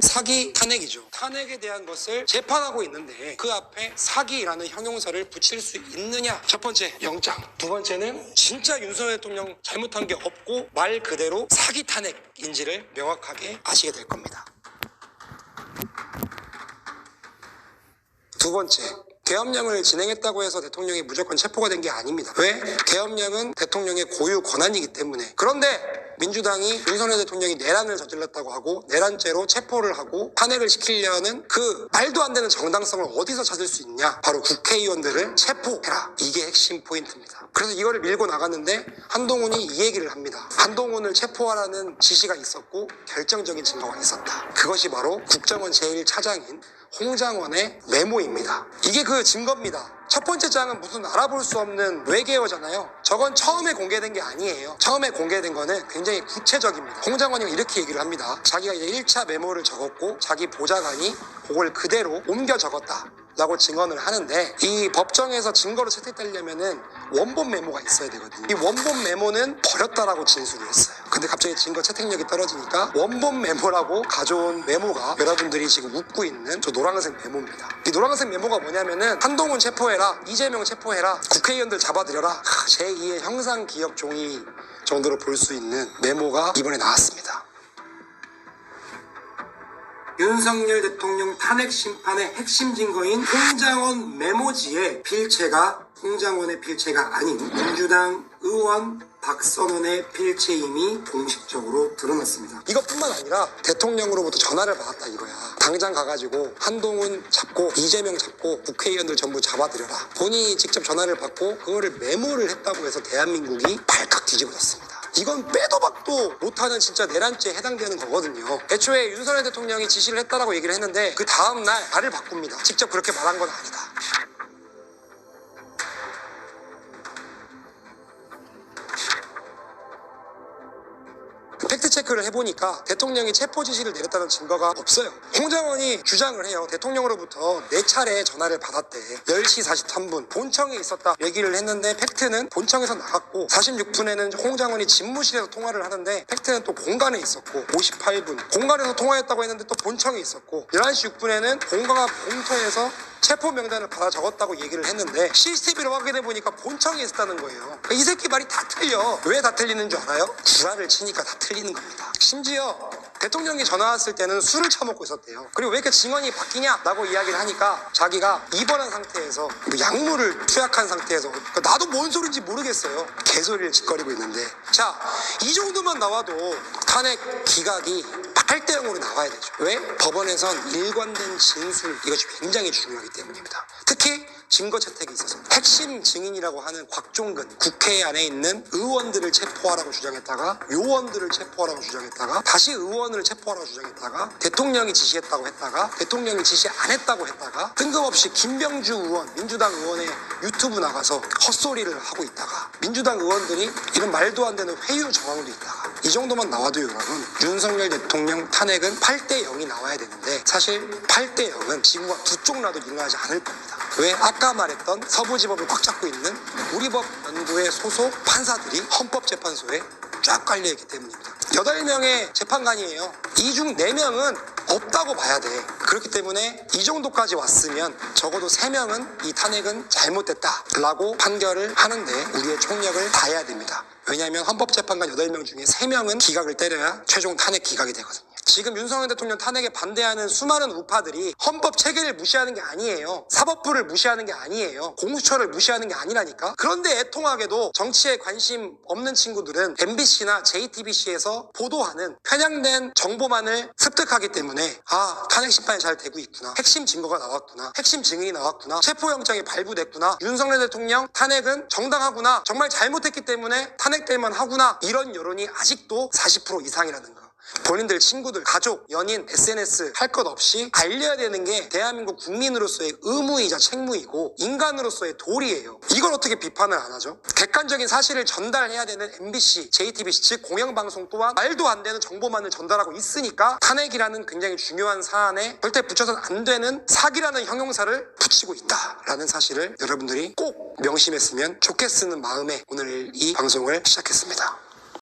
사기 탄핵이죠. 탄핵에 대한 것을 재판하고 있는데 그 앞에 사기라는 형용사를 붙일 수 있느냐. 첫 번째, 영장. 두 번째는 진짜 윤석열 대통령 잘못한 게 없고 말 그대로 사기 탄핵인지를 명확하게 아시게 될 겁니다. 두 번째, 계엄령을 진행했다고 해서 대통령이 무조건 체포가 된 게 아닙니다. 왜? 계엄령은 대통령의 고유 권한이기 때문에. 그런데 민주당이 윤석열 대통령이 내란을 저질렀다고 하고 내란죄로 체포를 하고 탄핵을 시키려는 그 말도 안 되는 정당성을 어디서 찾을 수 있냐? 바로 국회의원들을 체포해라. 이게 핵심 포인트입니다. 그래서 이거를 밀고 나갔는데 한동훈이 이 얘기를 합니다. 한동훈을 체포하라는 지시가 있었고 결정적인 증거가 있었다. 그것이 바로 국정원 제1차장인 홍장원의 메모입니다. 이게 그 증거입니다. 첫 번째 장은 무슨 알아볼 수 없는 외계어잖아요. 저건 처음에 공개된 게 아니에요. 처음에 공개된 거는 굉장히 구체적입니다. 홍장원이 이렇게 얘기를 합니다. 자기가 이제 1차 메모를 적었고 자기 보좌관이 그걸 그대로 옮겨 적었다 라고 증언을 하는데, 이 법정에서 증거로 채택되려면은 원본 메모가 있어야 되거든요. 이 원본 메모는 버렸다라고 진술을 했어요. 근데 갑자기 증거 채택력이 떨어지니까 원본 메모라고 가져온 메모가 여러분들이 지금 웃고 있는 저 노란색 메모입니다. 이 노란색 메모가 뭐냐면은 한동훈 체포해라, 이재명 체포해라, 국회의원들 잡아들여라, 제2의 형상기억 종이 정도로 볼 수 있는 메모가 이번에 나왔습니다. 윤석열 대통령 탄핵 심판의 핵심 증거인 홍장원 메모지의 필체가 홍장원의 필체가 아닌 민주당 의원 박선원의 필체임이 공식적으로 드러났습니다. 이것뿐만 아니라 대통령으로부터 전화를 받았다 이거야. 당장 가가지고 한동훈 잡고 이재명 잡고 국회의원들 전부 잡아들여라. 본인이 직접 전화를 받고 그거를 메모를 했다고 해서 대한민국이 발칵 뒤집어졌습니다. 이건 빼도 박도 못하는 진짜 내란죄에 해당되는 거거든요. 애초에 윤석열 대통령이 지시를 했다라고 얘기를 했는데 그 다음날 말을 바꿉니다. 직접 그렇게 말한 건 아니다. 팩트체크를 해보니까 대통령이 체포 지시를 내렸다는 증거가 없어요. 홍장원이 주장을 해요. 대통령으로부터 4차례 전화를 받았대. 10시 43분 본청에 있었다 얘기를 했는데 팩트는 본청에서 나갔고 46분에는 홍장원이 집무실에서 통화를 하는데 팩트는 또 공간에 있었고 58분 공간에서 통화했다고 했는데 또 본청에 있었고 11시 6분에는 본관 앞 공터에서 체포 명단을 받아 적었다고 얘기를 했는데 CCTV로 확인해보니까 본청에 있었다는 거예요. 이 새끼 말이 다 틀려. 왜 다 틀리는 줄 알아요? 구라를 치니까 다 틀리는 겁니다. 심지어 대통령이 전화 왔을 때는 술을 처먹고 있었대요. 그리고 왜 이렇게 증언이 바뀌냐? 라고 이야기를 하니까 자기가 입원한 상태에서 약물을 투약한 상태에서 나도 뭔 소린지 모르겠어요. 개소리를 짓거리고 있는데, 자, 이 정도만 나와도 탄핵 기각이 8대 0으로 나와야 되죠. 왜? 법원에선 일관된 진술, 이것이 굉장히 중요하기 때문입니다. 특히 증거 채택에 있어서 핵심 증인이라고 하는 곽종근, 국회 안에 있는 의원들을 체포하라고 주장했다가 요원들을 체포하라고 주장했다가 다시 의원을 체포하라고 주장했다가 대통령이 지시했다고 했다가 대통령이 지시 안 했다고 했다가 뜬금없이 김병주 의원, 민주당 의원의 유튜브 나가서 헛소리를 하고 있다가 민주당 의원들이 이런 말도 안 되는 회유 정황도 있다가, 이 정도만 나와도 여러분 윤석열 대통령 탄핵은 8대 0이 나와야 되는데 사실 8대 0은 지구가 두 쪽 나도 일어나지 않을 겁니다. 왜? 아까 말했던 서부지법을 꽉 잡고 있는 우리법연구의 소속 판사들이 헌법재판소에 쫙 깔려있기 때문입니다. 8명의 재판관이에요. 이 중 4명은 없다고 봐야 돼. 그렇기 때문에 이 정도까지 왔으면 적어도 3명은 이 탄핵은 잘못됐다 라고 판결을 하는데 우리의 총력을 다해야 됩니다. 왜냐하면 헌법재판관 8명 중에 3명은 기각을 때려야 최종 탄핵 기각이 되거든요. 지금 윤석열 대통령 탄핵에 반대하는 수많은 우파들이 헌법 체계를 무시하는 게 아니에요. 사법부를 무시하는 게 아니에요. 공수처를 무시하는 게 아니라니까. 그런데 애통하게도 정치에 관심 없는 친구들은 MBC나 JTBC에서 보도하는 편향된 정보만을 습득하기 때문에 탄핵 심판이 잘 되고 있구나, 핵심 증거가 나왔구나, 핵심 증인이 나왔구나, 체포영장이 발부됐구나, 윤석열 대통령 탄핵은 정당하구나, 정말 잘못했기 때문에 탄핵될 만하구나, 이런 여론이 아직도 40% 이상이라는 거. 본인들 친구들, 가족, 연인, SNS 할 것 없이 알려야 되는 게 대한민국 국민으로서의 의무이자 책무이고 인간으로서의 도리예요. 이걸 어떻게 비판을 안 하죠? 객관적인 사실을 전달해야 되는 MBC, JTBC 즉 공영방송 또한 말도 안 되는 정보만을 전달하고 있으니까 탄핵이라는 굉장히 중요한 사안에 절대 붙여서는 안 되는 사기라는 형용사를 붙이고 있다라는 사실을 여러분들이 꼭 명심했으면 좋겠는 마음에 오늘 이 방송을 시작했습니다.